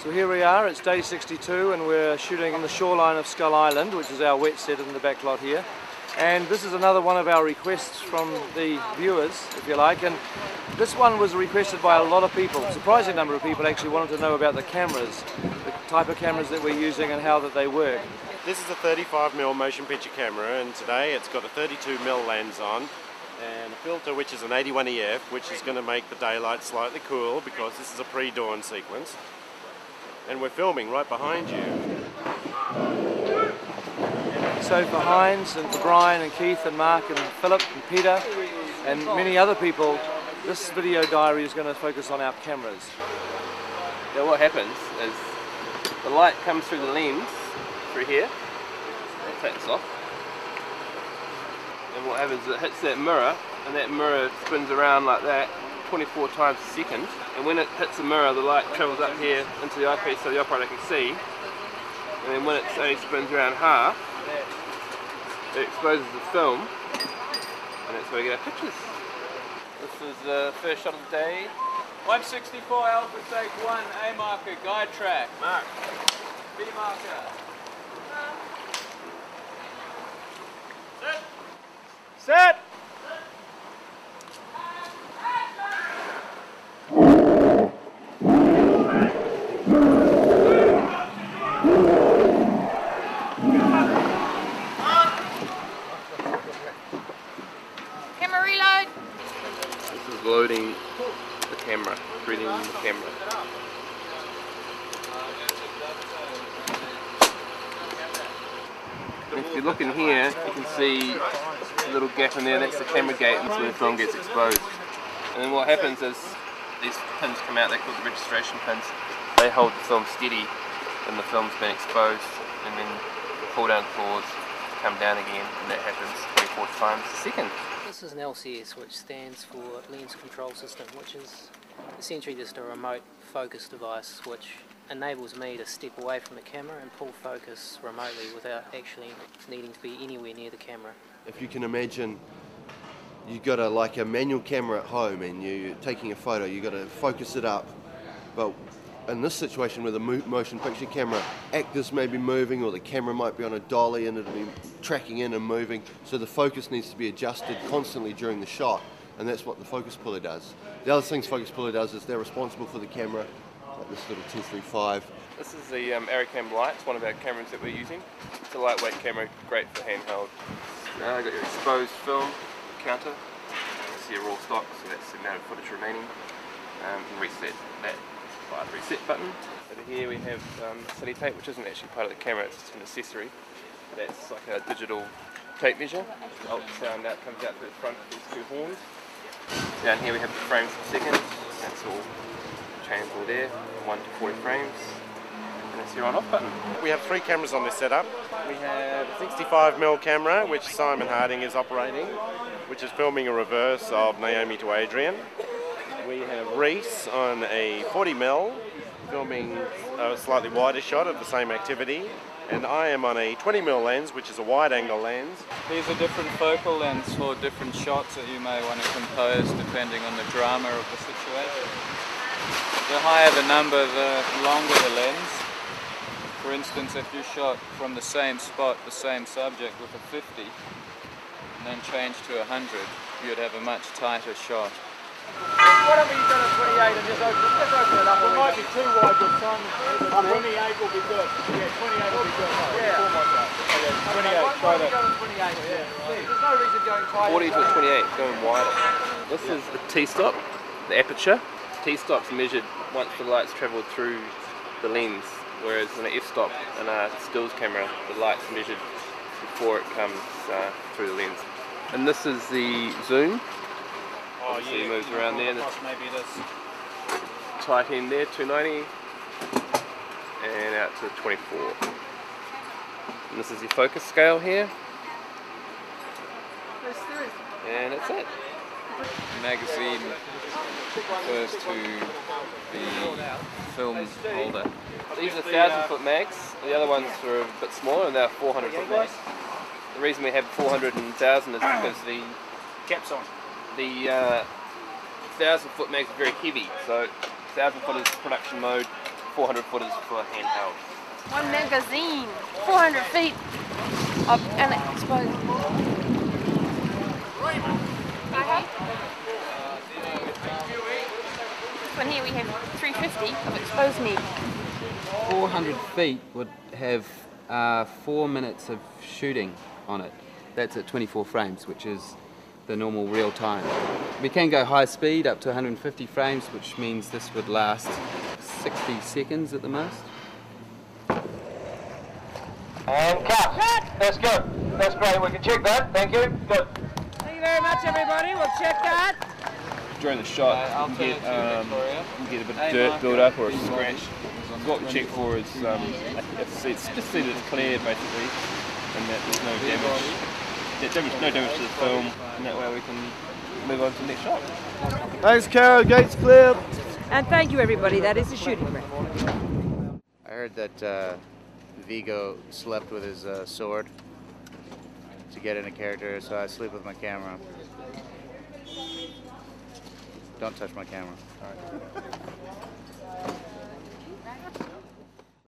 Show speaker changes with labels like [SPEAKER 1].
[SPEAKER 1] So here we are, it's day 62 and we're shooting in the shoreline of Skull Island, which is our wet set in the back lot here. And this is another one of our requests from the viewers, if you like, and this one was requested by a lot of people. A surprising number of people actually wanted to know about the cameras, the type of cameras that we're using and how that they work.
[SPEAKER 2] This is a 35mm motion picture camera, and today it's got a 32mm lens on and a filter which is an 81 EF, which is going to make the daylight slightly cool because this is a pre-dawn sequence. And we're filming right behind you.
[SPEAKER 1] So for Heinz and for Brian and Keith and Mark and Philip and Peter and many other people, this video diary is going to focus on our cameras.
[SPEAKER 3] Now what happens is the light comes through the lens, through here. I'll take this off. And what happens is it hits that mirror, and that mirror spins around like that 24 times a second. And when it hits the mirror, the light travels up here into the eyepiece so the operator can see. And then when it only spins around half, it exposes the film, and that's where we get our pictures. This is the first shot of the day.
[SPEAKER 4] 164 Alpha, take 1, A marker, guide track.
[SPEAKER 3] Mark.
[SPEAKER 4] B marker.
[SPEAKER 1] Set!
[SPEAKER 5] Camera reload.
[SPEAKER 3] This is loading the camera, reading the camera. And if you look in here, you can see a little gap in there, that's the camera gate, and that's where the film gets exposed. And then what happens is these pins come out, they're called the registration pins. They hold the film steady when the film's been exposed, and then pull down the claws, come down again, and that happens 24 times a second.
[SPEAKER 6] This is an LCS, which stands for Lens Control System, which is essentially just a remote focus device which enables me to step away from the camera and pull focus remotely without actually needing to be anywhere near the camera.
[SPEAKER 7] If you can imagine, you've got like a manual camera at home and you're taking a photo, you've got to focus it up, but in this situation with a motion picture camera, actors may be moving or the camera might be on a dolly and it'll be tracking in and moving, so the focus needs to be adjusted constantly during the shot, and that's what the focus puller does. The other things focus puller does is they're responsible for the camera, like this little 235.
[SPEAKER 3] This is the Aerocam Lite, it's one of our cameras that we're using. It's a lightweight camera, great for handheld. Now I've got your exposed film counter. You see a raw stock, so that's the amount of footage remaining. And reset that by the reset button. Over here we have city tape, which isn't actually part of the camera, it's just an accessory. That's like a digital tape measure. The ultrasound out comes out to the front of these two horns. Down here we have the frames per second. That's all changeable there, 1 to 40 frames. And that's your on-off button.
[SPEAKER 2] We have 3 cameras on this setup. We have a 65mm camera, which Simon Harding is operating, which is filming a reverse of Naomi to Adrian. We have Reese on a 40mm, filming a slightly wider shot of the same activity. And I am on a 20mm lens, which is a wide-angle lens.
[SPEAKER 4] These are different focal lengths for different shots that you may want to compose depending on the drama of the situation. The higher the number, the longer the lens. For instance, if you shot from the same spot, the same subject with a 50, and then changed to 100, you'd have a much tighter shot.
[SPEAKER 1] Why don't we go to 28 and just open it up? It might be too wide with sun. 28 will be good. Yeah, 28 will be good. Yeah. 28, try that. 28, yeah. There's no reason going tighter.
[SPEAKER 3] 40 to 28, going wider. This is the T-stop, the aperture. T-stop's measured once the light's travelled through the lens, whereas in an f-stop in a stills camera, the light's measured before it comes through the lens. And this is the zoom.
[SPEAKER 4] Oh
[SPEAKER 3] yeah, it moves around there.
[SPEAKER 4] Maybe this.
[SPEAKER 3] Tight end there, 290, and out to 24. And this is your focus scale here. And that's it.
[SPEAKER 4] Magazine refers to the film holder.
[SPEAKER 3] These are 1,000-foot mags. The other ones are a bit smaller, and they're 400-foot mags. The reason we have 400 and 1,000 is because the
[SPEAKER 1] Caps on.
[SPEAKER 3] The 1,000-foot mags are very heavy, so 1,000 foot is production mode, 400 footers for handheld.
[SPEAKER 5] One magazine, 400 feet of unexposed. This one here we have 350 of exposed need.
[SPEAKER 8] 400 feet would have 4 minutes of shooting on it. That's at 24 frames, which is the normal real time. We can go high speed up to 150 frames, which means this would last 60 seconds at the most.
[SPEAKER 1] And cut. That's good. That's great. We can check that. Thank you. Good.
[SPEAKER 9] Thank you very much, everybody. We'll check that.
[SPEAKER 3] During the shot, you can get a bit of dirt build up or a scratch. What we check for is just see that it's clear basically, and that there's no damage to the film, and that way we can move on to the next shot.
[SPEAKER 1] Thanks, Kara. Gates clear.
[SPEAKER 9] And thank you, everybody. That is the shooting break.
[SPEAKER 10] I heard that Vigo slept with his sword to get into character, so I sleep with my camera. Don't touch my camera. All right.